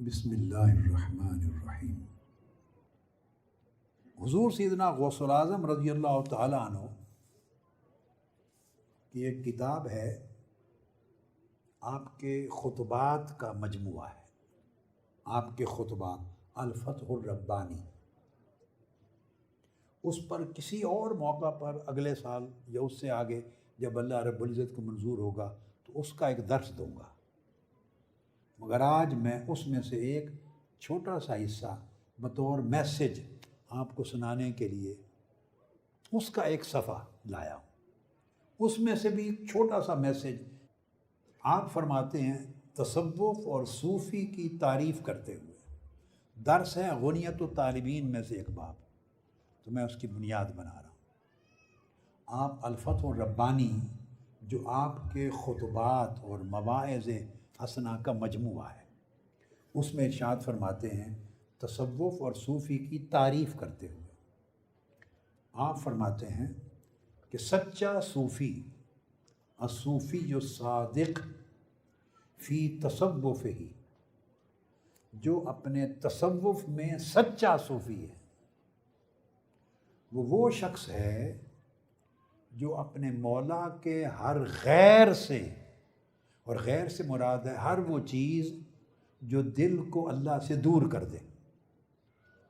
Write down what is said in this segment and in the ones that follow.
بسم اللہ الرحمن الرحیم۔ حضور سیدنا غوث العظم رضی اللہ تعالیٰ عنہ کی ایک کتاب ہے، آپ کے خطبات کا مجموعہ ہے، آپ کے خطبات الفتح الربانی۔ اس پر کسی اور موقع پر اگلے سال یا اس سے آگے جب اللہ رب العزت کو منظور ہوگا تو اس کا ایک درس دوں گا، مگر آج میں اس میں سے ایک چھوٹا سا حصہ بطور میسج آپ کو سنانے کے لیے اس کا ایک صفحہ لایا ہوں۔ اس میں سے بھی ایک چھوٹا سا میسج آپ فرماتے ہیں تصوف اور صوفی کی تعریف کرتے ہوئے، درس ہے غنیت الطالبین میں سے ایک باب، تو میں اس کی بنیاد بنا رہا ہوں۔ آپ الفتح الربانی جو آپ کے خطبات اور مواعظ حسنہ کا مجموعہ ہے، اس میں ارشاد فرماتے ہیں تصوف اور صوفی کی تعریف کرتے ہوئے آپ فرماتے ہیں کہ سچا صوفی الصوفی الصادق فی تصوف ہی، جو اپنے تصوف میں سچا صوفی ہے وہ شخص ہے جو اپنے مولا کے ہر غیر سے، اور غیر سے مراد ہے ہر وہ چیز جو دل کو اللہ سے دور کر دے،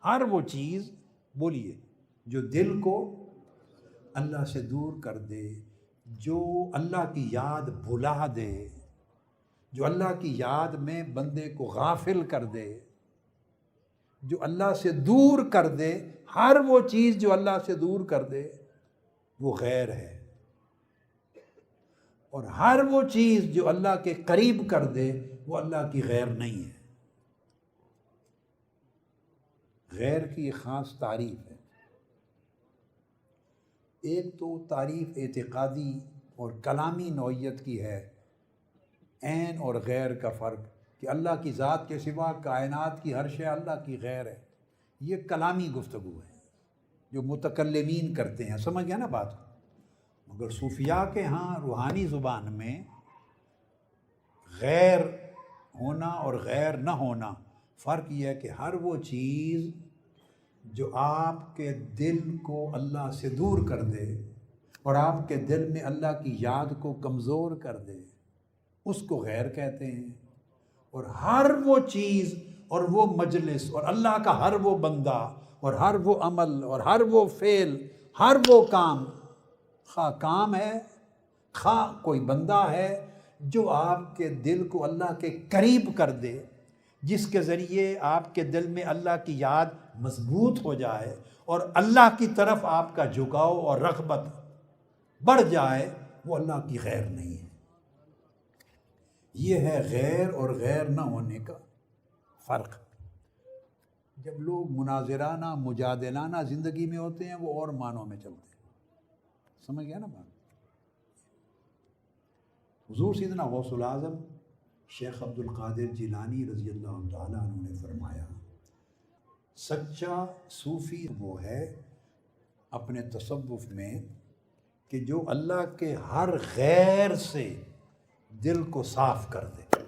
ہر وہ چیز بولیے جو دل کو اللہ سے دور کر دے، جو اللہ کی یاد بھلا دے، جو اللہ کی یاد میں بندے کو غافل کر دے، جو اللہ سے دور کر دے، ہر وہ چیز جو اللہ سے دور کر دے وہ غیر ہے، اور ہر وہ چیز جو اللہ کے قریب کر دے وہ اللہ کی غیر نہیں ہے۔ غیر کی ایک خاص تعریف ہے، ایک تو تعریف اعتقادی اور کلامی نوعیت کی ہے، عین اور غیر کا فرق، کہ اللہ کی ذات کے سوا کائنات کی ہر شے اللہ کی غیر ہے، یہ کلامی گفتگو ہے جو متکلمین کرتے ہیں، سمجھ گیا نا بات۔ مگر صوفیاء کے ہاں روحانی زبان میں غیر ہونا اور غیر نہ ہونا فرق یہ ہے کہ ہر وہ چیز جو آپ کے دل کو اللہ سے دور کر دے اور آپ کے دل میں اللہ کی یاد کو کمزور کر دے اس کو غیر کہتے ہیں، اور ہر وہ چیز اور وہ مجلس اور اللہ کا ہر وہ بندہ اور ہر وہ عمل اور ہر وہ فعل، ہر وہ کام، خواہ کام ہے خواہ کوئی بندہ ہے جو آپ کے دل کو اللہ کے قریب کر دے، جس کے ذریعے آپ کے دل میں اللہ کی یاد مضبوط ہو جائے اور اللہ کی طرف آپ کا جھکاؤ اور رغبت بڑھ جائے، وہ اللہ کی غیر نہیں ہے۔ یہ ہے غیر اور غیر نہ ہونے کا فرق۔ جب لوگ مناظرانہ مجادلانہ زندگی میں ہوتے ہیں وہ اور معنوں میں چلتے ہیں، سمجھ گیا نا بات۔ حضور سیدنا غوث العظم شیخ عبد القادر جیلانی رضی اللہ تعالیٰ عنہ نے فرمایا سچا صوفی وہ ہے اپنے تصوف میں کہ جو اللہ کے ہر غیر سے دل کو صاف کر دے،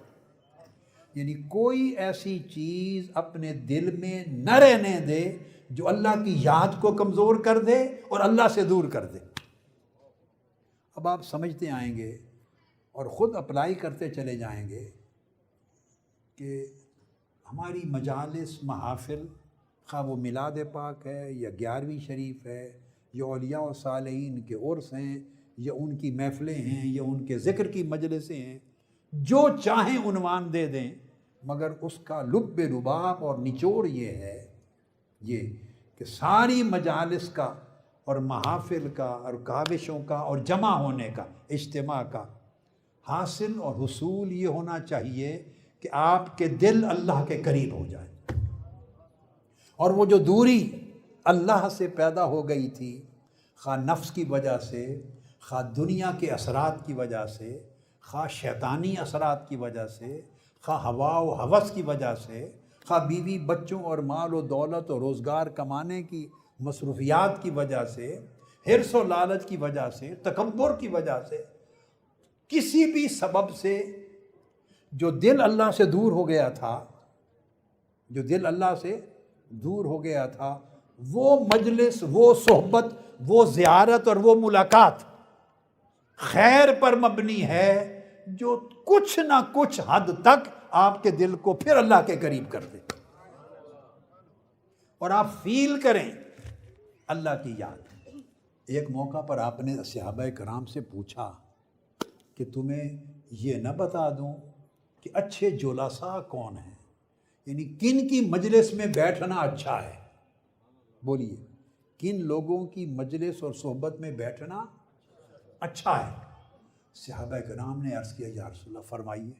یعنی کوئی ایسی چیز اپنے دل میں نہ رہنے دے جو اللہ کی یاد کو کمزور کر دے اور اللہ سے دور کر دے۔ اب آپ سمجھتے آئیں گے اور خود اپلائی کرتے چلے جائیں گے کہ ہماری مجالس محافل، خواہ وہ میلاد پاک ہے یا 11ویں شریف ہے یا اولیاء و صالحین کے عرس ہیں یا ان کی محفلیں ہیں یا ان کے ذکر کی مجلسیں ہیں، جو چاہیں عنوان دے دیں، مگر اس کا لب لباب اور نچوڑ یہ ہے کہ ساری مجالس کا اور محافل کا اور کاوشوں کا اور جمع ہونے کا، اجتماع کا حاصل اور حصول یہ ہونا چاہیے کہ آپ کے دل اللہ کے قریب ہو جائے، اور وہ جو دوری اللہ سے پیدا ہو گئی تھی، خواہ نفس کی وجہ سے، خواہ دنیا کے اثرات کی وجہ سے، خواہ شیطانی اثرات کی وجہ سے، خواہ ہوا و ہوس کی وجہ سے، خواہ بیوی بچوں اور مال و دولت و روزگار کمانے کی مصروفیات کی وجہ سے، حرص و لالچ کی وجہ سے، تکبر کی وجہ سے، کسی بھی سبب سے جو دل اللہ سے دور ہو گیا تھا جو دل اللہ سے دور ہو گیا تھا، وہ مجلس، وہ صحبت، وہ زیارت اور وہ ملاقات خیر پر مبنی ہے جو کچھ نہ کچھ حد تک آپ کے دل کو پھر اللہ کے قریب کر دے، اور آپ فیل کریں اللہ کی یاد۔ ایک موقع پر آپ نے صحابہ کرام سے پوچھا کہ تمہیں یہ نہ بتا دوں کہ اچھے جلساء کون ہیں، یعنی کن کی مجلس میں بیٹھنا اچھا ہے؟ بولیے، کن لوگوں کی مجلس اور صحبت میں بیٹھنا اچھا ہے؟ صحابہ کرام نے عرض کیا یا رسول اللہ فرمائیے،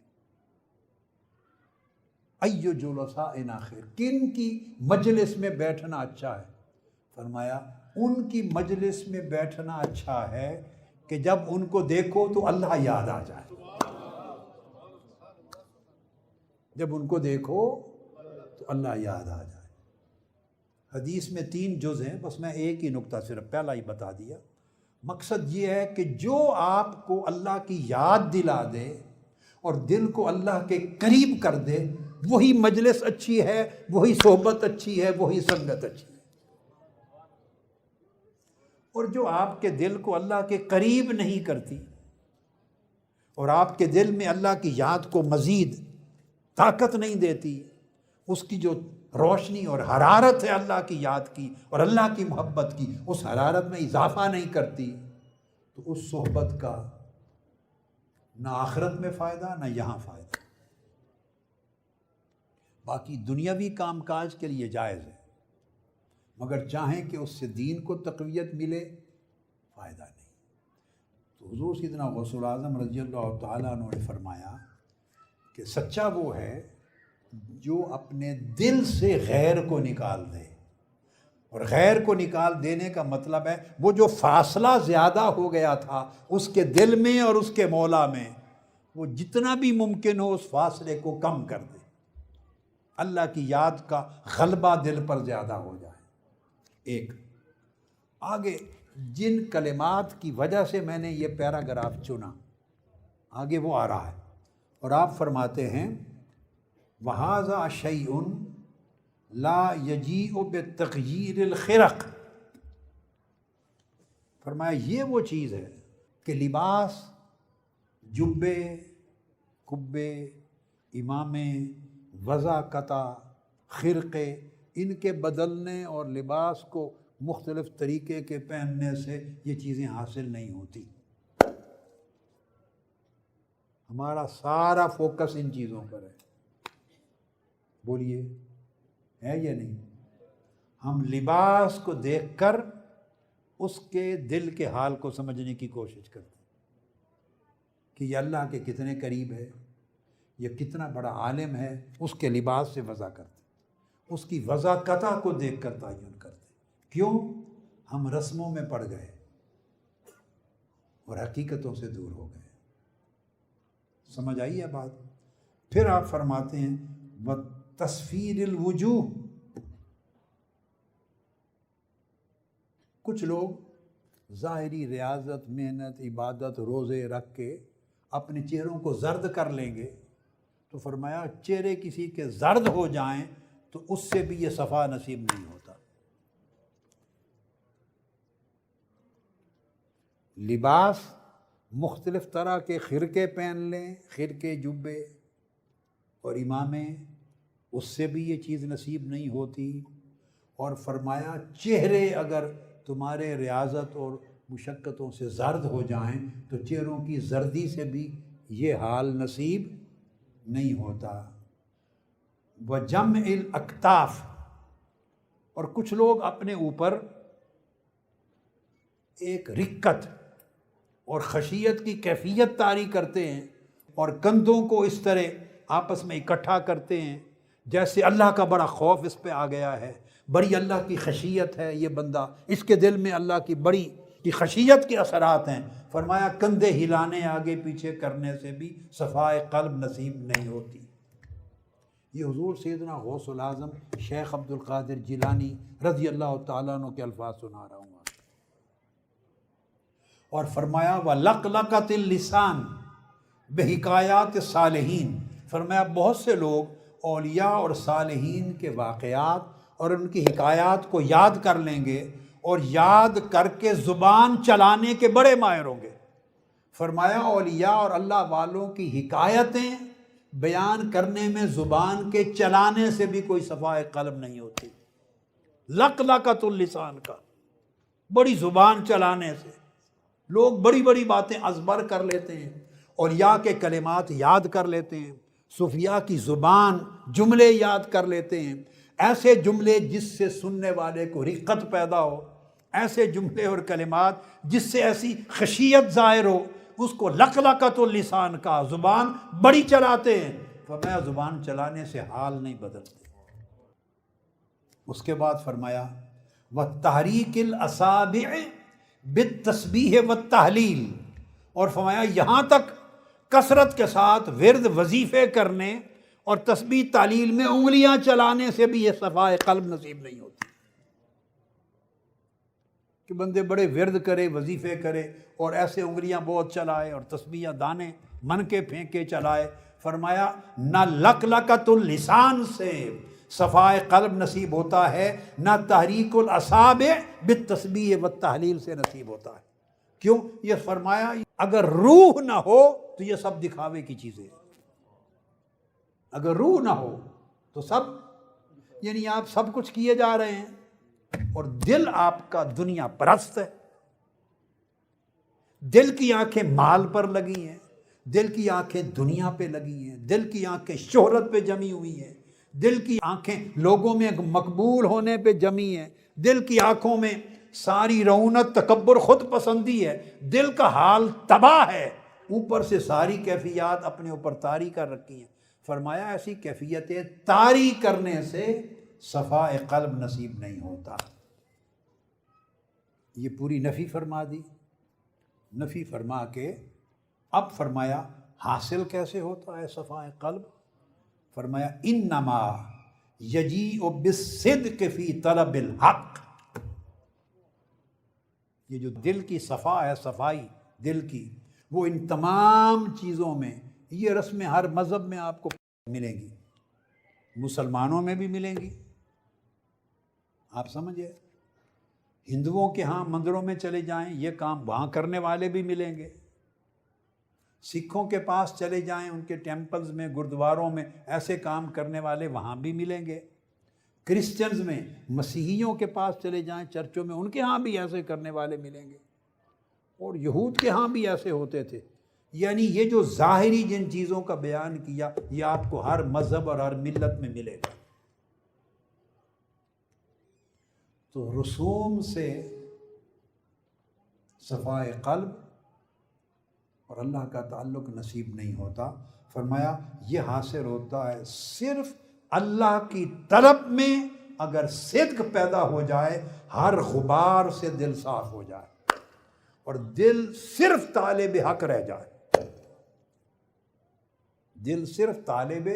ایو جلسائنا خیر، کن کی مجلس میں بیٹھنا اچھا ہے؟ فرمایا ان کی مجلس میں بیٹھنا اچھا ہے کہ جب ان کو دیکھو تو اللہ یاد آ جائے، جب ان کو دیکھو تو اللہ یاد آ جائے۔ حدیث میں 3 جز ہیں، بس میں ایک ہی نقطہ صرف پہلا ہی بتا دیا۔ مقصد یہ ہے کہ جو آپ کو اللہ کی یاد دلا دے اور دل کو اللہ کے قریب کر دے، وہی مجلس اچھی ہے، وہی صحبت اچھی ہے، وہی سنگت اچھی ہے۔ اور جو آپ کے دل کو اللہ کے قریب نہیں کرتی اور آپ کے دل میں اللہ کی یاد کو مزید طاقت نہیں دیتی، اس کی جو روشنی اور حرارت ہے اللہ کی یاد کی اور اللہ کی محبت کی، اس حرارت میں اضافہ نہیں کرتی، تو اس صحبت کا نہ آخرت میں فائدہ نہ یہاں فائدہ۔ باقی دنیاوی کام کاج کے لیے جائز ہے، مگر چاہیں کہ اس سے دین کو تقویت ملے، فائدہ نہیں۔ تو حضور سیدنا غوث الاعظم رضی اللہ تعالیٰ عنہ نے فرمایا کہ سچا وہ ہے جو اپنے دل سے غیر کو نکال دے، اور غیر کو نکال دینے کا مطلب ہے وہ جو فاصلہ زیادہ ہو گیا تھا اس کے دل میں اور اس کے مولا میں، وہ جتنا بھی ممکن ہو اس فاصلے کو کم کر دے، اللہ کی یاد کا غلبہ دل پر زیادہ ہو جائے۔ ایک آگے جن کلمات کی وجہ سے میں نے یہ پیراگراف چنا، آگے وہ آ رہا ہے، اور آپ فرماتے ہیں وَهَذَا شَيْءٌ لَا يَجِيءُ بِتَغْيِيرِ الْخِرَقِ، فرمایا یہ وہ چیز ہے کہ لباس، جبے، کبے، امامے، وضع قطع، خرقے، ان کے بدلنے اور لباس کو مختلف طریقے کے پہننے سے یہ چیزیں حاصل نہیں ہوتی۔ ہمارا سارا فوکس ان چیزوں پر ہے، بولیے ہے یا نہیں؟ ہم لباس کو دیکھ کر اس کے دل کے حال کو سمجھنے کی کوشش کرتے ہیں کہ یہ اللہ کے کتنے قریب ہے، یہ کتنا بڑا عالم ہے، اس کے لباس سے وضع کرتے ہیں، اس کی وضع قطع کو دیکھ کر تعین کرتے ہیں۔ کیوں؟ ہم رسموں میں پڑ گئے اور حقیقتوں سے دور ہو گئے۔ سمجھ آئی ہے بات؟ پھر آپ فرماتے ہیں وَتَصْفِيرِ الْوُجُوهِ، کچھ لوگ ظاہری ریاضت، محنت، عبادت، روزے رکھ کے اپنے چہروں کو زرد کر لیں گے، تو فرمایا چہرے کسی کے زرد ہو جائیں تو اس سے بھی یہ صفا نصیب نہیں ہوتا۔ لباس مختلف طرح کے خرقے پہن لیں، خرقے، جبے اور امامے، اس سے بھی یہ چیز نصیب نہیں ہوتی۔ اور فرمایا چہرے اگر تمہارے ریاضت اور مشقتوں سے زرد ہو جائیں تو چہروں کی زردی سے بھی یہ حال نصیب نہیں ہوتا۔ وَجَمْعِ الْأَكْتَافِ، اور کچھ لوگ اپنے اوپر ایک رکت اور خشیت کی کیفیت طاری کرتے ہیں اور کندھوں کو اس طرح آپس میں اکٹھا کرتے ہیں جیسے اللہ کا بڑا خوف اس پہ آ گیا ہے، بڑی اللہ کی خشیت ہے یہ بندہ، اس کے دل میں اللہ کی بڑی کی خشیت کے اثرات ہیں۔ فرمایا کندھے ہلانے آگے پیچھے کرنے سے بھی صفائے قلب نصیب نہیں ہوتی۔ یہ حضور سیدنا غوث الاعظم شیخ عبد القادر جیلانی رضی اللہ تعالیٰ عنہ کے الفاظ سنا رہا ہوں۔ اور فرمایا وَلَقْلَقَتِ اللِّسَانِ بِحِکایاتِ الصالحین، فرمایا بہت سے لوگ اولیاء اور صالحین کے واقعات اور ان کی حکایات کو یاد کر لیں گے اور یاد کر کے زبان چلانے کے بڑے ماہر ہوں گے۔ فرمایا اولیاء اور اللہ والوں کی حکایتیں بیان کرنے میں زبان کے چلانے سے بھی کوئی صفائے قلب نہیں ہوتی، لقلقۃ اللسان کا، بڑی زبان چلانے سے لوگ بڑی بڑی باتیں ازبر کر لیتے ہیں، اولیاء کے کلمات یاد کر لیتے ہیں، صوفیاء کی زبان جملے یاد کر لیتے ہیں، ایسے جملے جس سے سننے والے کو رقت پیدا ہو، ایسے جملے اور کلمات جس سے ایسی خشیت ظاہر ہو، اس کو لقلقۃ اللسان کا، زبان بڑی چلاتے ہیں۔ فرمایا زبان چلانے سے حال نہیں بدلتے۔ اس کے بعد فرمایا وَتَحْرِيكِ الْأَصَابِعِ بِالتَّسْبِيحِ وَالتَّحْلِيلِ، اور فرمایا یہاں تک کثرت کے ساتھ ورد وظیفے کرنے اور تسبیح تعلیل میں انگلیاں چلانے سے بھی یہ صفائے قلب نصیب نہیں ہوتی، کہ بندے بڑے ورد کرے، وظیفے کرے اور ایسے انگلیاں بہت چلائے اور تسبیحاں دانے من کے پھینکے چلائے۔ فرمایا نہ لقلقۃ اللسان سے صفائے قلب نصیب ہوتا ہے، نہ تحریک الاصابع بالتسبیح والتحلیل سے نصیب ہوتا ہے۔ کیوں؟ یہ فرمایا اگر روح نہ ہو تو یہ سب دکھاوے کی چیزیں ہیں، اگر روح نہ ہو تو سب، یعنی آپ سب کچھ کیے جا رہے ہیں اور دل آپ کا دنیا پرست ہے، دل کی آنکھیں مال پر لگی ہیں، دل کی آنکھیں دنیا پہ لگی ہیں، دل کی آنکھیں شہرت پہ جمی ہوئی ہیں، دل کی آنکھیں لوگوں میں مقبول ہونے پہ جمی ہیں، دل کی آنکھوں میں ساری رعونت تکبر خود پسندی ہے، دل کا حال تباہ ہے، اوپر سے ساری کیفیات اپنے اوپر طاری کر رکھی ہیں۔ فرمایا ایسی کیفیتیں طاری کرنے سے صفائے قلب نصیب نہیں ہوتا۔ یہ پوری نفی فرما دی، نفی فرما کے اب فرمایا حاصل کیسے ہوتا ہے صفائے قلب؟ فرمایا انما یجیء بالصدق فی طلب الحق، یہ جو دل کی صفا ہے، صفائی دل کی، وہ ان تمام چیزوں میں، یہ رسمیں ہر مذہب میں آپ کو ملیں گی، مسلمانوں میں بھی ملیں گی، آپ سمجھے، ہندوؤں کے ہاں مندروں میں چلے جائیں یہ کام وہاں کرنے والے بھی ملیں گے، سکھوں کے پاس چلے جائیں ان کے ٹیمپلز میں، گردواروں میں ایسے کام کرنے والے وہاں بھی ملیں گے، کرسچنز میں، مسیحیوں کے پاس چلے جائیں چرچوں میں ان کے ہاں بھی ایسے کرنے والے ملیں گے، اور یہود کے ہاں بھی ایسے ہوتے تھے۔ یعنی یہ جو ظاہری جن چیزوں کا بیان کیا یہ آپ کو ہر مذہب اور ہر ملت میں ملے گا۔ تو رسوم سے صفائے قلب اور اللہ کا تعلق نصیب نہیں ہوتا۔ فرمایا یہ حاصل ہوتا ہے صرف اللہ کی طلب میں، اگر صدق پیدا ہو جائے، ہر غبار سے دل صاف ہو جائے اور دل صرف طالب حق رہ جائے، دل صرف طالب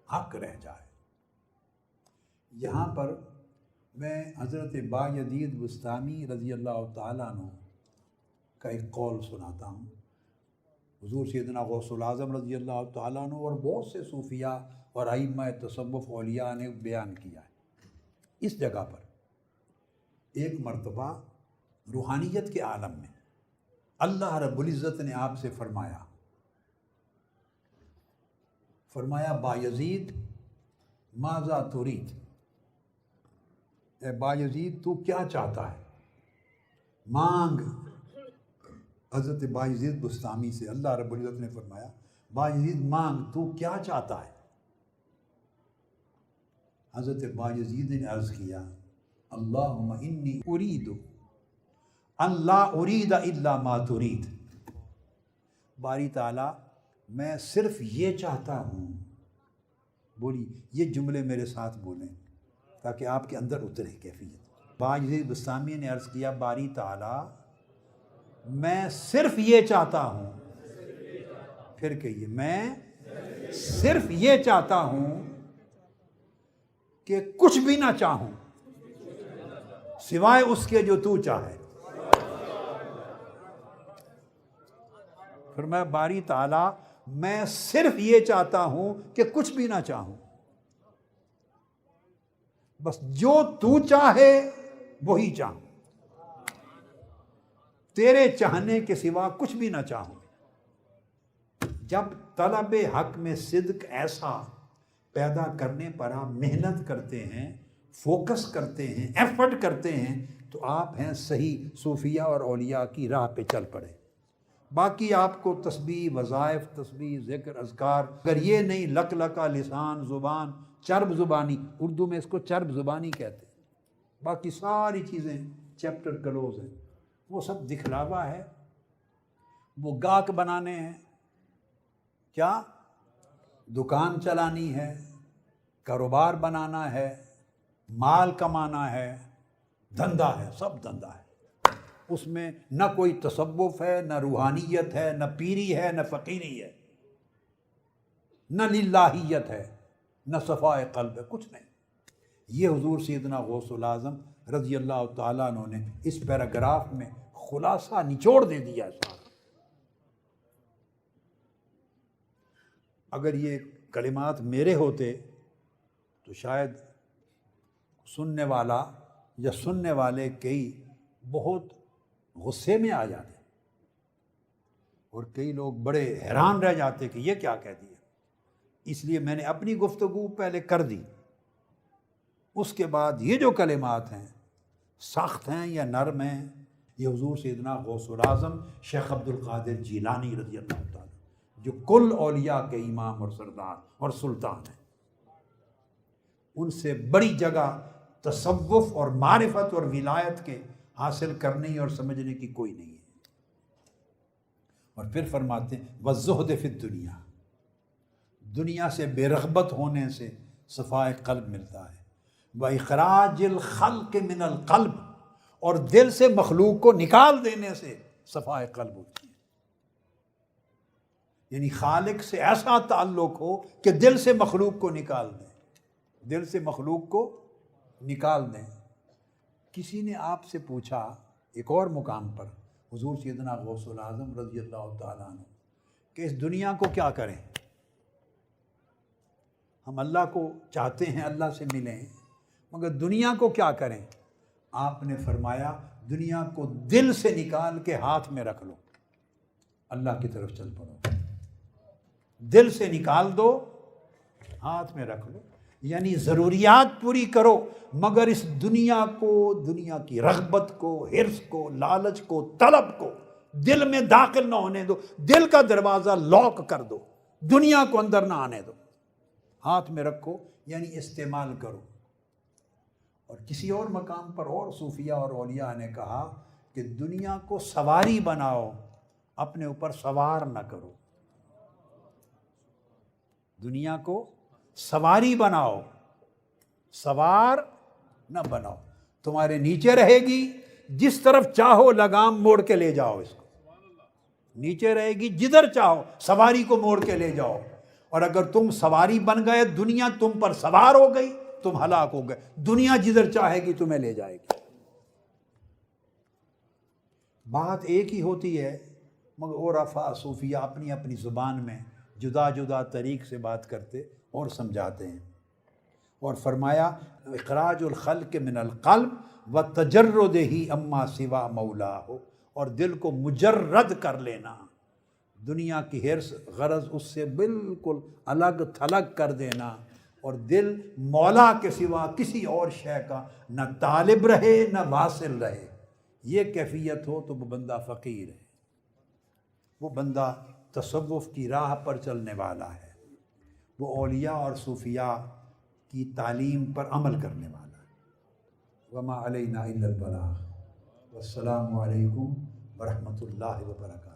حق رہ جائے۔ یہاں پر میں حضرت بایزید بسطامی رضی اللہ تعالیٰ عنہ کا ایک قول سناتا ہوں۔ حضور سیدنا غوث العظم رضی اللہ تعالیٰ عنہ اور بہت سے صوفیاء اور ائمہ تصوف اولیاء نے بیان کیا ہے۔ اس جگہ پر ایک مرتبہ روحانیت کے عالم میں اللہ رب العزت نے آپ سے فرمایا بایزید ماذا ترید، اے بایزید تو کیا چاہتا ہے، مانگ۔ حضرت بایزید بسطامی سے اللہ رب العزت نے فرمایا بایزید مانگ، تو کیا چاہتا ہے؟ حضرت بایزید نے عرض کیا اللہم انی ارید ان لا ارید الا ما ترید، باری تعالیٰ میں صرف یہ چاہتا ہوں، بولی یہ جملے میرے ساتھ بولیں تاکہ آپ کے اندر اترے کیفیت۔ بایزید بسطامی نے عرض کیا باری تعالیٰ میں صرف یہ چاہتا ہوں، پھر کہیے میں صرف یہ چاہتا ہوں کہ کچھ بھی نہ چاہوں سوائے اس کے جو تو چاہے۔ پھر میں باری تعالیٰ میں صرف یہ چاہتا ہوں کہ کچھ بھی نہ چاہوں بس جو تو چاہے وہی چاہوں، تیرے چاہنے کے سوا کچھ بھی نہ چاہوں۔ جب طلب حق میں صدق ایسا پیدا کرنے پر آپ محنت کرتے ہیں، فوکس کرتے ہیں، ایفرٹ کرتے ہیں، تو آپ ہیں صحیح صوفیہ اور اولیاء کی راہ پہ چل پڑے۔ باقی آپ کو تسبیح، وظائف، تسبیح، ذکر، اذکار، اگر یہ نہیں لک لکا لسان، زبان، چرب زبانی، اردو میں اس کو چرب زبانی کہتے ہیں، باقی ساری چیزیں چیپٹر کلوز ہیں، وہ سب دکھلاوا ہے، وہ گاہک بنانے ہیں، کیا دکان چلانی ہے، کاروبار بنانا ہے، مال کمانا ہے، دھندا ہے، سب دھندا ہے۔ اس میں نہ کوئی تصوف ہے، نہ روحانیت ہے، نہ پیری ہے، نہ فقیری ہے، نہ للہیت ہے، نہ صفائے قلب ہے، کچھ نہیں۔ یہ حضور سیدنا غوث العظم رضی اللہ تعالیٰ عنہ نے اس پیراگراف میں خلاصہ نچوڑ دے دیا سارا۔ اگر یہ کلمات میرے ہوتے تو شاید سننے والا یا سننے والے کئی بہت غصے میں آ جاتے اور کئی لوگ بڑے حیران رہ جاتے کہ یہ کیا کہہ دیا۔ اس لیے میں نے اپنی گفتگو پہلے کر دی، اس کے بعد یہ جو کلمات ہیں سخت ہیں یا نرم ہیں، یہ حضور سیدنا غوث العظم شیخ عبد القادر جیلانی رضی اللہ تعالیٰ جو کل اولیاء کے امام اور سردار اور سلطان ہیں، ان سے بڑی جگہ تصوف اور معرفت اور ولایت کے حاصل کرنے اور سمجھنے کی کوئی نہیں ہے۔ اور پھر فرماتے ہیں وَالزُّہْدِ فِی الدُّنْیَا، دنیا سے بے رغبت ہونے سے صفائے قلب ملتا ہے، وَإِخْرَاجِ الْخَلْقِ مِنَ الْقَلْبِ، اور دل سے مخلوق کو نکال دینے سے صفائے قلب ہوتی ہے۔ یعنی خالق سے ایسا تعلق ہو کہ دل سے مخلوق کو نکال دیں، دل سے مخلوق کو نکال دیں۔ کسی نے آپ سے پوچھا ایک اور مقام پر حضور سیدنا غوث العظم رضی اللہ تعالیٰ عنہ کہ اس دنیا کو کیا کریں، ہم اللہ کو چاہتے ہیں، اللہ سے ملیں، مگر دنیا کو کیا کریں؟ آپ نے فرمایا دنیا کو دل سے نکال کے ہاتھ میں رکھ لو، اللہ کی طرف چل پڑو۔ دل سے نکال دو، ہاتھ میں رکھ لو، یعنی ضروریات پوری کرو، مگر اس دنیا کو، دنیا کی رغبت کو، حرص کو، لالچ کو، طلب کو دل میں داخل نہ ہونے دو، دل کا دروازہ لاک کر دو، دنیا کو اندر نہ آنے دو، ہاتھ میں رکھو یعنی استعمال کرو۔ اور کسی اور مقام پر اور صوفیہ اور اولیاء نے کہا کہ دنیا کو سواری بناؤ، اپنے اوپر سوار نہ کرو، دنیا کو سواری بناؤ، سوار نہ بناؤ، تمہارے نیچے رہے گی، جس طرف چاہو لگام موڑ کے لے جاؤ، اس کو نیچے رہے گی، جدھر چاہو سواری کو موڑ کے لے جاؤ۔ اور اگر تم سواری بن گئے، دنیا تم پر سوار ہو گئی، تم ہلاک ہو گئے، دنیا جدھر چاہے گی تمہیں لے جائے گی۔ بات ایک ہی ہوتی ہے، مگر عرفاء صوفیہ اپنی اپنی زبان میں جدا جدا طریق سے بات کرتے اور سمجھاتے ہیں۔ اور فرمایا اخراج الخلق من القلب وتجردہ اما سوا مولاہ، اور دل کو مجرد کر لینا، دنیا کی حرص غرض اس سے بالکل الگ تھلگ کر دینا، اور دل مولا کے سوا کسی اور شے کا نہ طالب رہے نہ واصل رہے۔ یہ کیفیت ہو تو وہ بندہ فقیر ہے، وہ بندہ تصوف کی راہ پر چلنے والا ہے، وہ اولیاء اور صوفیاء کی تعلیم پر عمل کرنے والا ہے۔ وما علینا الا البلاغ، والسلام علیکم ورحمۃ اللہ وبرکاتہ۔